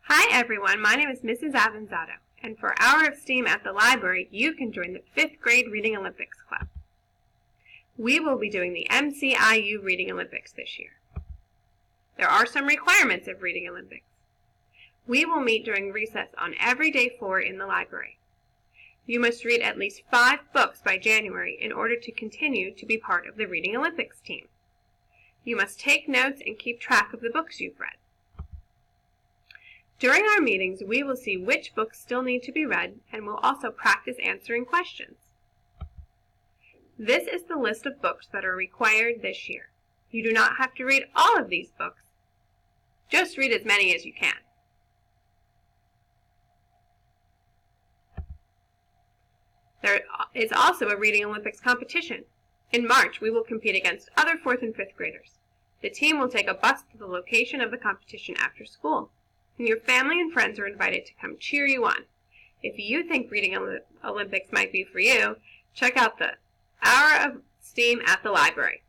Hi everyone, my name is Mrs. Avanzato, and for Hour of STEAM at the library, you can join the 5th grade Reading Olympics Club. We will be doing the MCIU Reading Olympics this year. There are some requirements of Reading Olympics. We will meet during recess on every day 4 in the library. You must read at least 5 books by January in order to continue to be part of the Reading Olympics team. You must take notes and keep track of the books you've read. During our meetings, we will see which books still need to be read, and we'll also practice answering questions. This is the list of books that are required this year. You do not have to read all of these books. Just read as many as you can. There is also a Reading Olympics competition. In March, we will compete against other 4th and 5th graders. The team will take a bus to the location of the competition after school. And your family and friends are invited to come cheer you on. If you think Reading Olympics might be for you, check out the Hour of STEAM at the library.